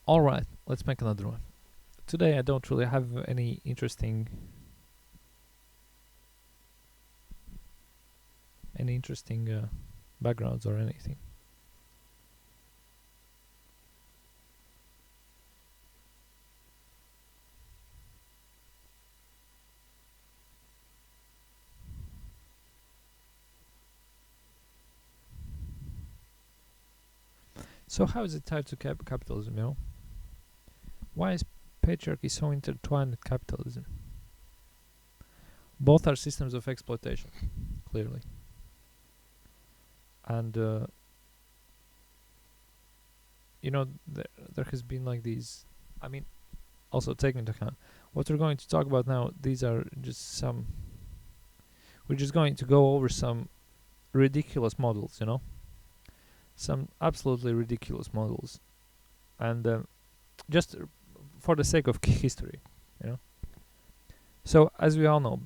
Alright, let's make another one. Today I don't really have any interesting backgrounds or anything. So how is it tied to capitalism, you know? Why is patriarchy so intertwined with capitalism? Both are systems of exploitation, clearly. And, there has been like these. I mean, also take into account what we're going to talk about now. These are just some. We're just going to go over some ridiculous models, some absolutely ridiculous models, and just for the sake of history, you know. So as we all know,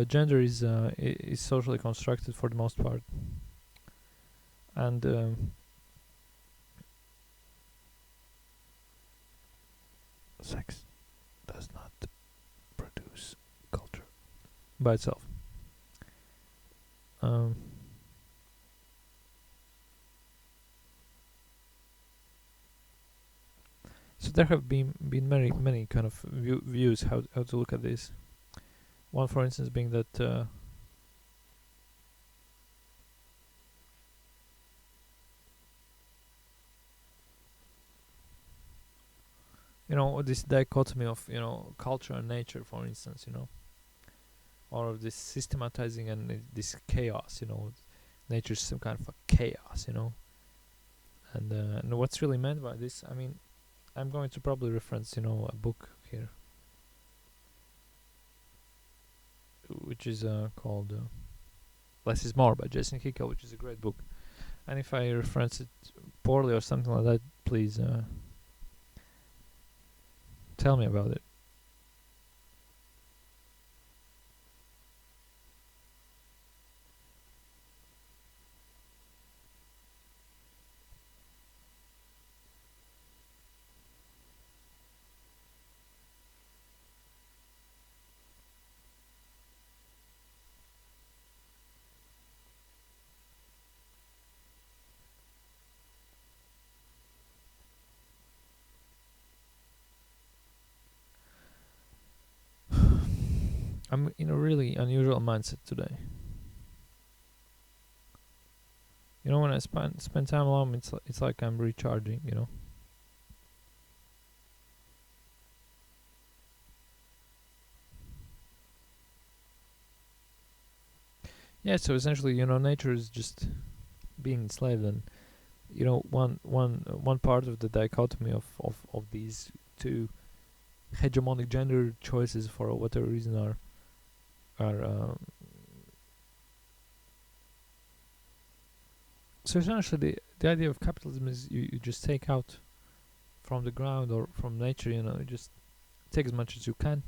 gender is socially constructed for the most part, and sex does not produce culture by itself. Um, so there have been many kind of views how to look at this. One, for instance, being that this dichotomy of culture and nature, for instance, or of this systematizing and this chaos, nature's some kind of a chaos, and what's really meant by this, I mean, I'm going to probably reference a book here, which is called Less is More by Jason Hickel, which is a great book. And if I reference it poorly or something like that, please tell me about it. I'm in a really unusual mindset today. When I spend time alone, it's like I'm recharging. Yeah. So essentially, nature is just being enslaved, and one part of the dichotomy of these two hegemonic gender choices, for whatever reason, are so essentially the idea of capitalism is you just take out from the ground or from nature, you just take as much as you can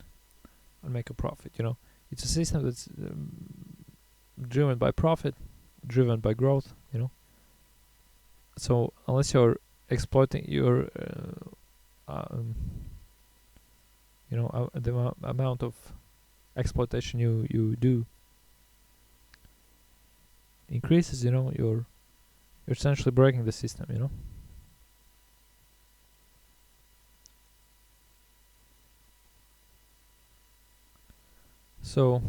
and make a profit. It's a system that's driven by profit, driven by growth. So unless you're exploiting your the amount of exploitation you do increases, you're essentially breaking the system. So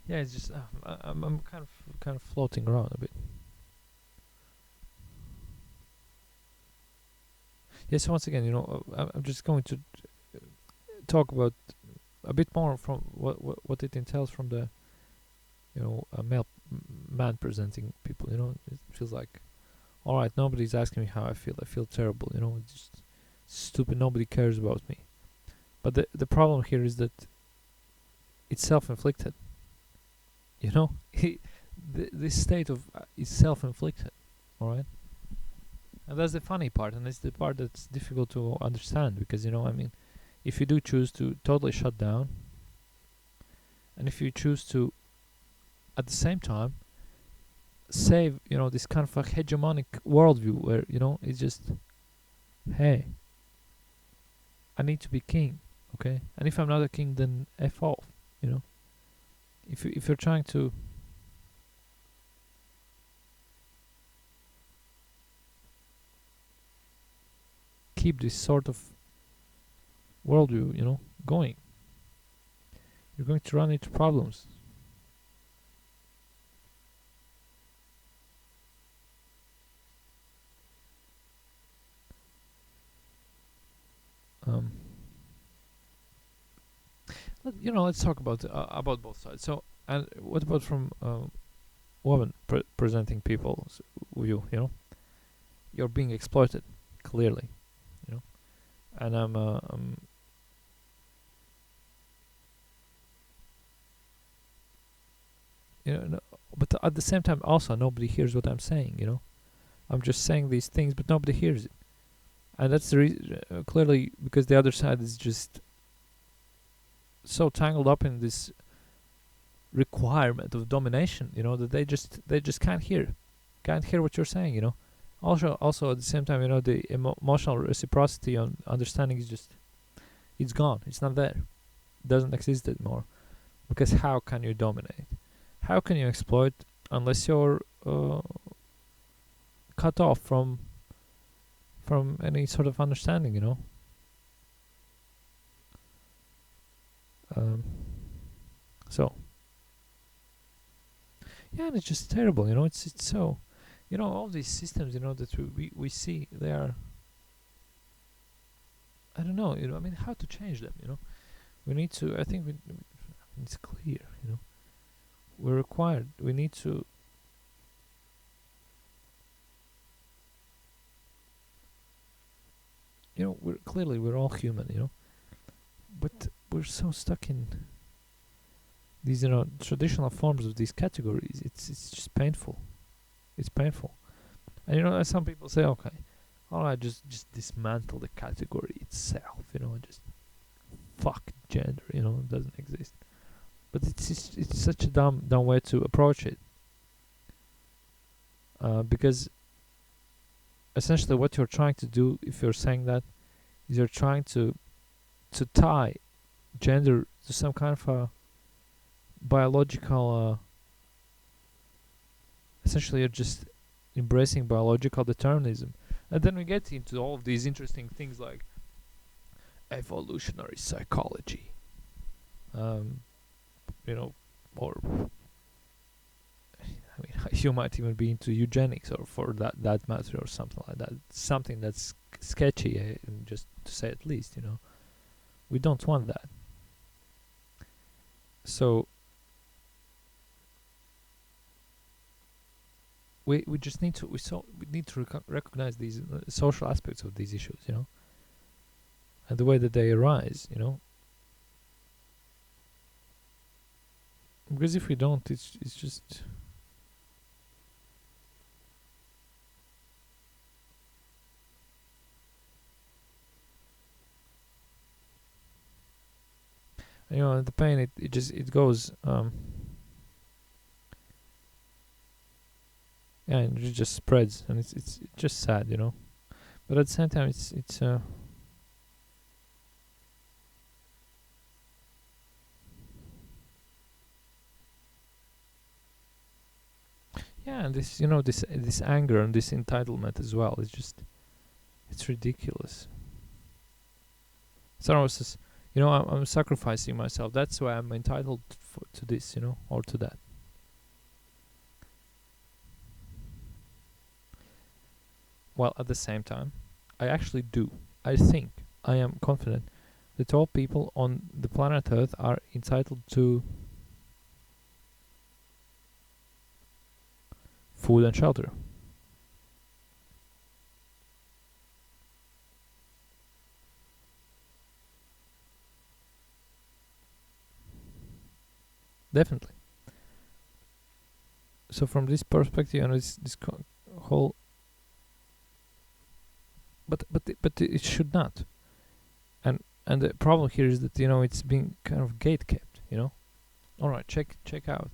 yeah, it's just I'm kind of floating around a bit. Yes, once again, I'm just going to talk about a bit more from what it entails from the a male man presenting people. It feels like, all right, nobody's asking me how I feel. I feel terrible. It's just stupid. Nobody cares about me. But the problem here is that it's self-inflicted. This state of is self-inflicted. All right. And that's the funny part, and it's the part that's difficult to understand because I mean, if you do choose to totally shut down, and if you choose to at the same time save, this kind of a hegemonic worldview where it's just, hey, I need to be king, okay? And if I'm not a king, then f off, you know. If you're trying to keep this sort of worldview, going, you're going to run into problems. Um, let's talk about both sides. So, and what about from women presenting people's view? You're being exploited, clearly. You know, and no, but at the same time, also nobody hears what I'm saying. I'm just saying these things, but nobody hears it, and that's clearly because the other side is just so tangled up in this requirement of domination, that they just can't hear what you're saying. Also at the same time, the emotional reciprocity on understanding is just, it's gone. It's not there. It doesn't exist anymore. Because how can you dominate? How can you exploit unless you're cut off from any sort of understanding? Um, so yeah, and it's just terrible. It's so, all these systems, that we see, they are, I don't know, I mean, how to change them. We need to, I think it's clear. We're required, we need to, we're all human. But we're so stuck in these, traditional forms of these categories. It's just painful. It's painful. And as some people say, okay, all right, just dismantle the category itself. Just fuck gender. It doesn't exist. But it's such a dumb way to approach it. Because essentially, what you're trying to do, if you're saying that, is you're trying to tie gender to some kind of a biological. Essentially, you're just embracing biological determinism, and then we get into all of these interesting things like evolutionary psychology, um, or I mean, you might even be into eugenics, or for that matter, or something like that. Something that's sketchy, and just to say at least, we don't want that. So we just need to we need to recognize these social aspects of these issues, and the way that they arise, because if we don't, it's just, the pain, it goes, yeah, and it just spreads, and it's just sad, but at the same time, it's yeah, and this anger and this entitlement as well, it's ridiculous. So I was just, I'm sacrificing myself, that's why I'm entitled to this, or to that. While at the same time, I actually do, I think, I am confident that all people on the planet Earth are entitled to food and shelter. Definitely. So from this perspective, this whole but it should not. And the problem here is that it's being kind of gate kept. All right, check out.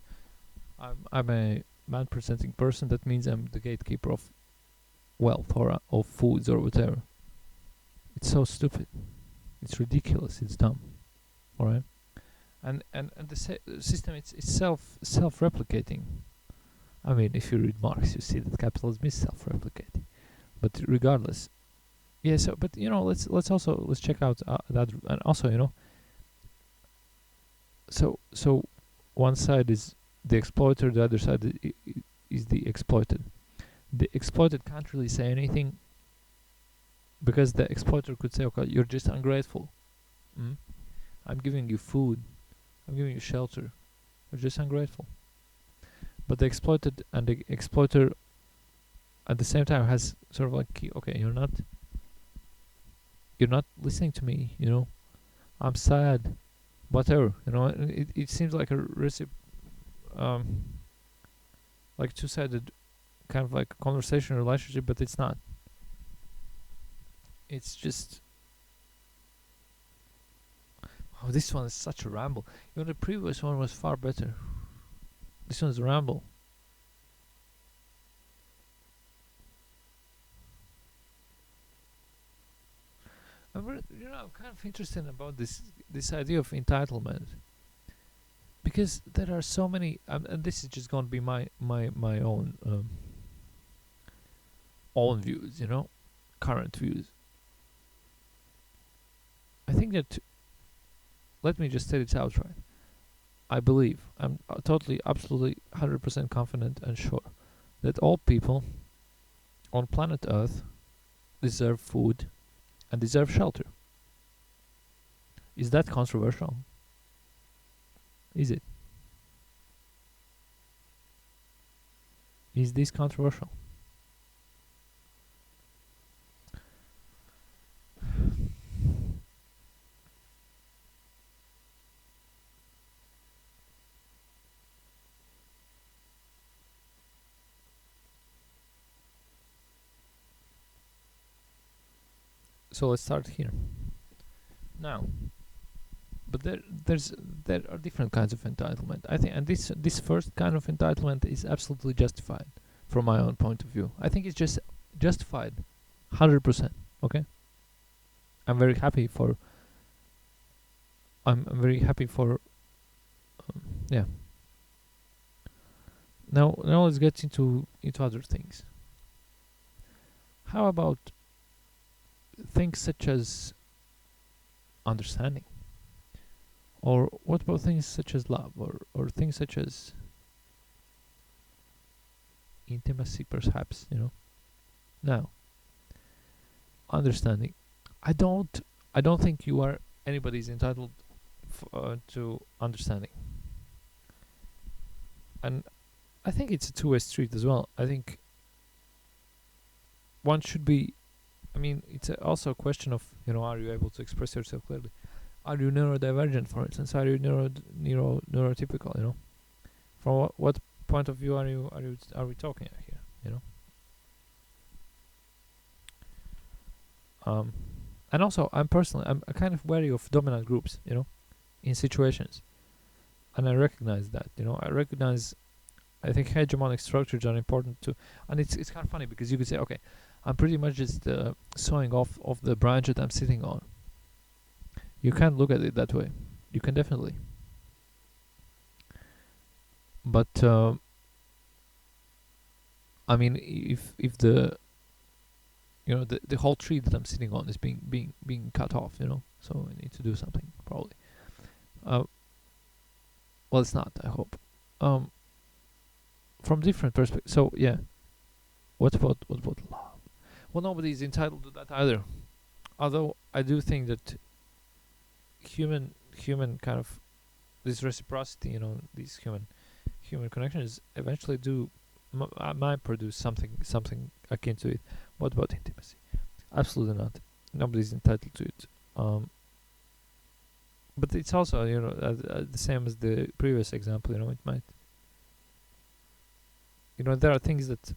I'm a man presenting person. That means I'm the gatekeeper of wealth or of foods or whatever. It's so stupid. It's ridiculous. It's dumb. All right. And the system it's self-replicating. I mean, if you read Marx, you see that capitalism is self-replicating. But regardless, yeah. So, but let's check out that, and also so one side is the exploiter, the other side is the exploited. The exploited can't really say anything because the exploiter could say, "Okay, you're just ungrateful. Mm? I'm giving you food. I'm giving you shelter. You're just ungrateful." But the exploited and the exploiter at the same time has sort of like, okay, you're not listening to me. I'm sad, whatever. It seems like a um like two-sided kind of like conversation relationship, but it's not. It's just, oh, this one is such a ramble. The previous one was far better. This one's a ramble. I'm kind of interested about this idea of entitlement because there are so many, and this is just going to be my own views, current views. I think that, let me just state it outright. I believe, I'm totally, absolutely, 100% confident and sure that all people on planet Earth deserve food and deserve shelter. Is that controversial? Is it? Is this controversial? So let's start here. Now, but there are different kinds of entitlement. I think, and this first kind of entitlement is absolutely justified from my own point of view. I think it's just justified, 100%. Okay, I'm very happy for. I'm very happy for. Yeah. Now let's get into other things. How about things such as understanding? Or what about things such as love, or things such as intimacy, perhaps? Now, understanding. I don't think you are anybody's entitled to understanding, and I think it's a two-way street as well. I think one should be. I mean, it's also a question of are you able to express yourself clearly? Are you neurodivergent, for instance? Are you neurotypical? From what point of view are we talking here? And also, I'm kind of wary of dominant groups. In situations, and I recognize that. I think hegemonic structures are important too, and it's kind of funny because you could say, okay, I'm pretty much just sawing off of the branch that I'm sitting on. You can't look at it that way. You can definitely. But I mean, if the the whole tree that I'm sitting on is being cut off, so I need to do something probably. Well, it's not. I hope. From different perspectives. So yeah. What about love? Well, nobody is entitled to that either. Although I do think that human kind of this reciprocity, these human connections eventually do might produce something akin to it. What about intimacy? Absolutely not. Nobody's entitled to it. But it's also the same as the previous example. It might. There are things that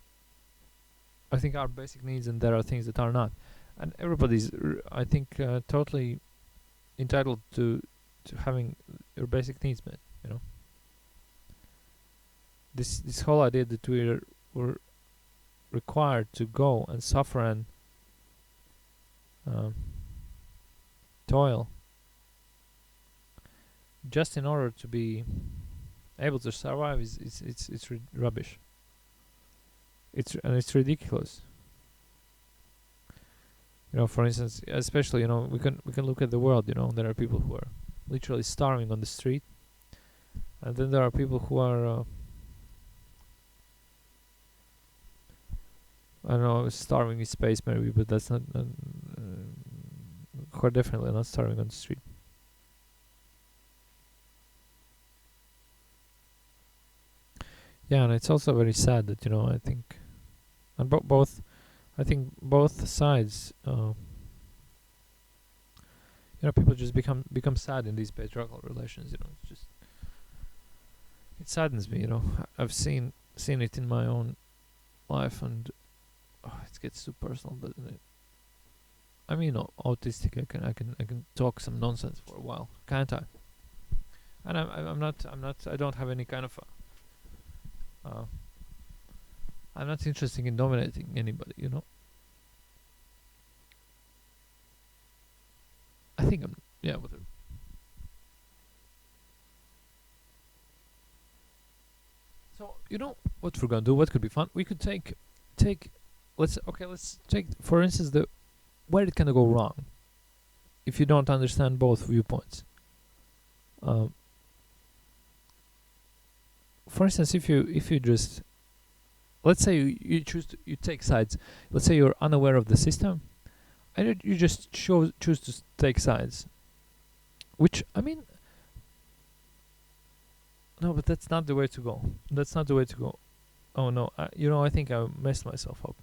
I think are basic needs, and there are things that are not. and everybody's I think totally entitled to having your basic needs met. You know, this whole idea that we're required to go and suffer and um, toil just in order to be able to survive is rubbish. It's ridiculous. You know, for instance, especially we can look at the world. You know, there are people who are literally starving on the street, and then there are people who are I don't know, starving in space maybe, but that's not quite definitely not starving on the street. Yeah, and it's also very sad that I think, and both, I think both sides, people just become sad in these patriarchal relations. You know, it saddens me. You know, I've seen it in my own life, and it gets too personal, doesn't it? I mean, autistic. I can talk some nonsense for a while, can't I? And I'm not. I don't have any kind of. Uh, I'm not interested in dominating anybody. You know. I think I'm. Yeah. Whatever. So you know what we're gonna do? What could be fun? We could take. Let's take for instance the where it can go wrong if you don't understand both viewpoints. Um, for instance, if you just let's say you you take sides. Let's say you're unaware of the system, and you just choose to take sides. Which I mean, no, but that's not the way to go. That's not the way to go. Oh no, I think I messed myself up.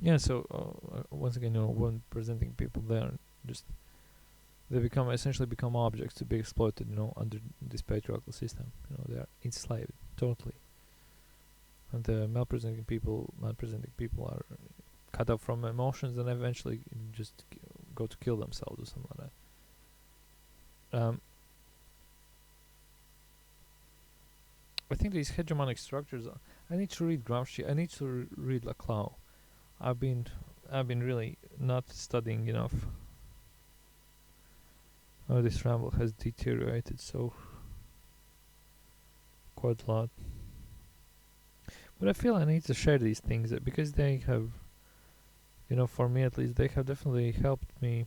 Yeah. So once again, when presenting people, just they become essentially become objects to be exploited. Under this patriarchal system. They are enslaved totally, and the malpresenting people are cut off from emotions and eventually just go to kill themselves or something like that. I think these hegemonic structures. I need to read Gramsci. I need to read Laclau. I've been I've been really not studying enough. Oh, this ramble has deteriorated so quite a lot. But I feel I need to share these things because they have, for me at least, they have definitely helped me.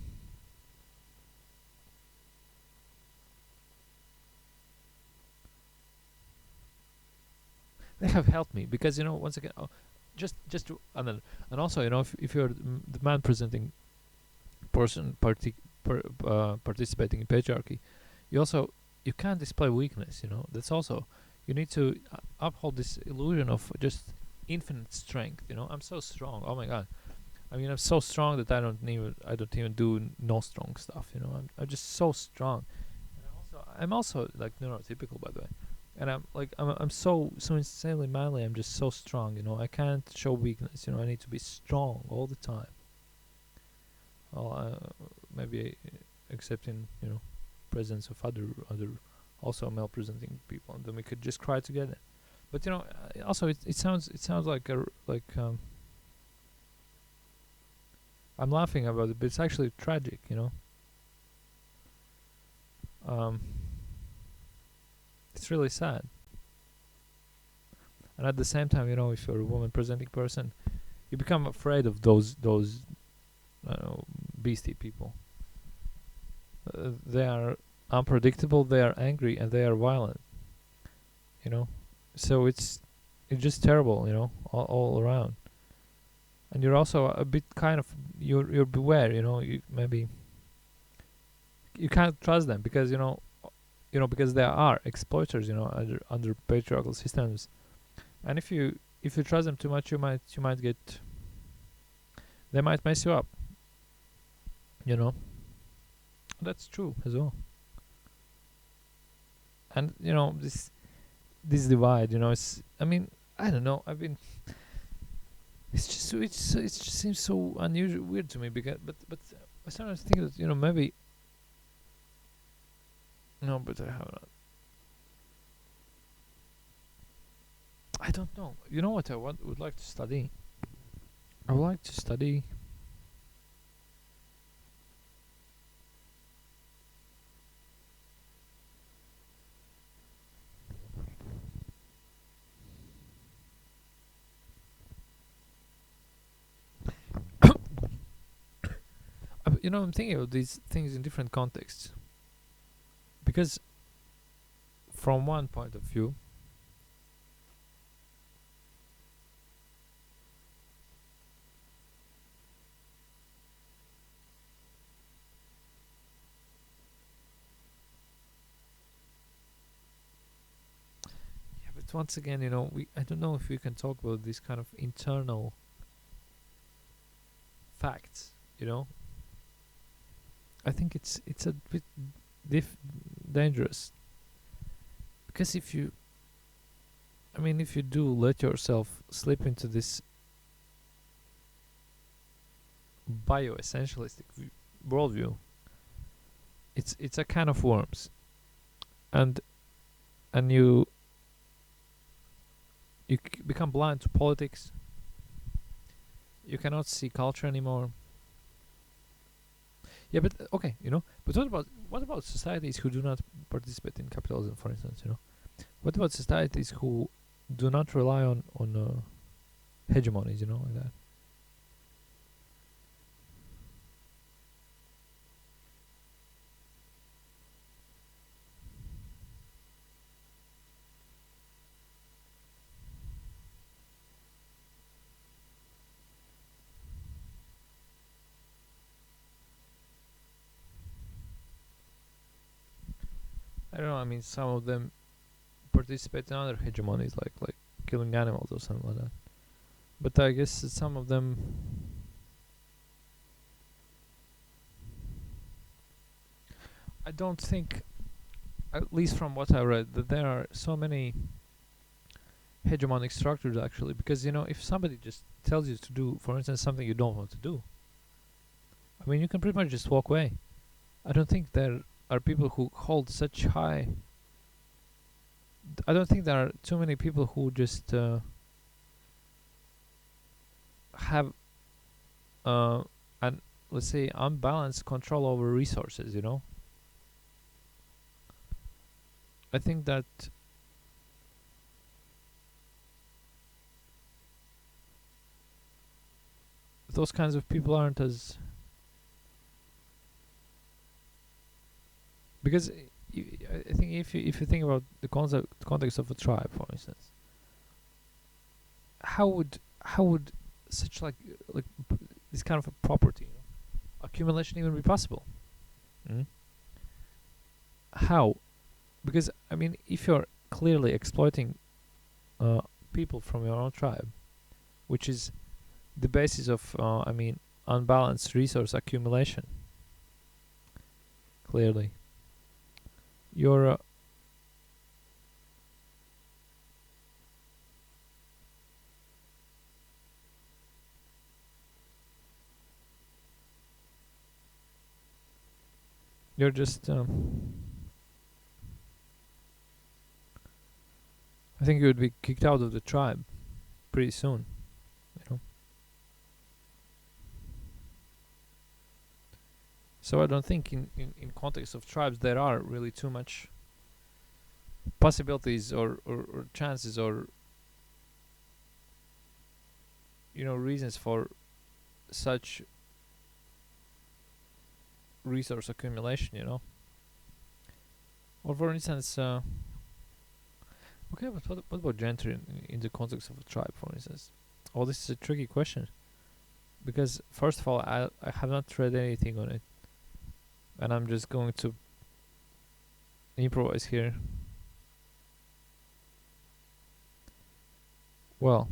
They have helped me because once again, just to, and also if you're the man presenting person participating in patriarchy, you can't display weakness. That's also you need to uphold this illusion of just infinite strength. I'm so strong. Oh my god. I mean, I'm so strong that I don't even do no strong stuff. I'm just so strong. And I'm also like neurotypical, by the way. And I'm so insanely manly. I'm just so strong. I can't show weakness. I need to be strong all the time. Well, maybe except in presence of other also male presenting people, and then we could just cry together. But also it sounds like I'm laughing about it, but it's actually tragic. Um, it's really sad. And at the same time, if you're a woman presenting person, you become afraid of those I don't know, beastie people. They are unpredictable, they are angry, and they are violent. You know, so it's just terrible. All around. And you're also a bit kind of you're beware. Maybe you can't trust them because because they are exploiters. Under patriarchal systems, and if you trust them too much, you might get they might mess you up. You know. That's true as well. And this divide, it's, I mean, I don't know. It's just it just seems so unusual, weird to me, because but I sometimes think that maybe no, but I have not. I don't know. You know what I would like to study? I would like to study. I'm thinking of these things in different contexts, because from one point of view, yeah, but once again, we I don't know if we can talk about these kind of internal facts. You know, I think it's a bit dangerous, because if you do let yourself slip into this bioessentialistic worldview, it's a kind of worms, and and you become blind to politics. You cannot see culture anymore. Yeah, but okay, But what about societies who do not participate in capitalism, for instance? What about societies who do not rely on hegemonies? Like that. I don't know. I mean, some of them participate in other hegemonies, like killing animals or something like that. But I guess some of them. I don't think, at least from what I read, that there are so many hegemonic structures actually. Because if somebody just tells you to do, for instance, something you don't want to do, I mean, you can pretty much just walk away. I don't think there are people who hold such high. I don't think there are too many people who just have an, let's say, unbalanced control over resources. I think that those kinds of people aren't as, because I think if you think about the context of a tribe, for instance, how would such this kind of a property, accumulation, even be possible? Mm? How? Because if you're clearly exploiting uh, people from your own tribe, which is the basis of unbalanced resource accumulation, clearly you're you're just I think you would be kicked out of the tribe pretty soon. you know so I don't think in context of tribes there are really too much possibilities or chances or reasons for such resource accumulation. Or for instance, okay, but what about gender in the context of a tribe, for instance? Oh, this is a tricky question, because first of all, I have not read anything on it, and I'm just going to improvise here. Well,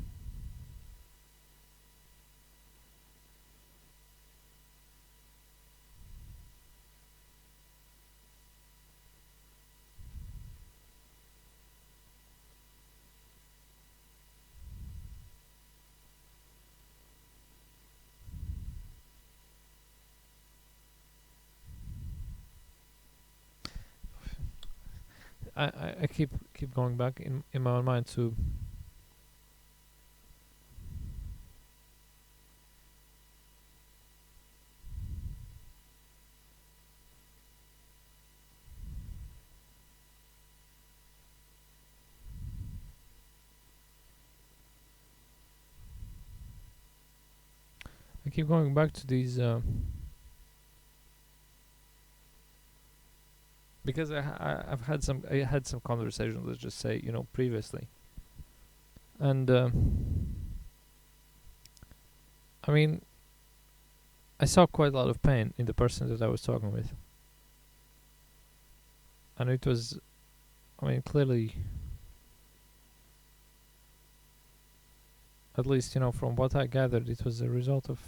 I keep going back in my own mind to I keep going back to these because I had some conversations, let's just say, previously, and I mean, I saw quite a lot of pain in the person that I was talking with, and it was, I mean, clearly, at least from what I gathered, it was a result of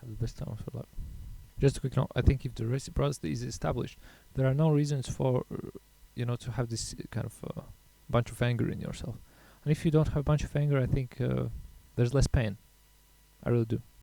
have the best time for that. Just a quick note. I think if the reciprocity is established, there are no reasons for to have this kind of bunch of anger in yourself. And if you don't have a bunch of anger, I think there's less pain. I really do.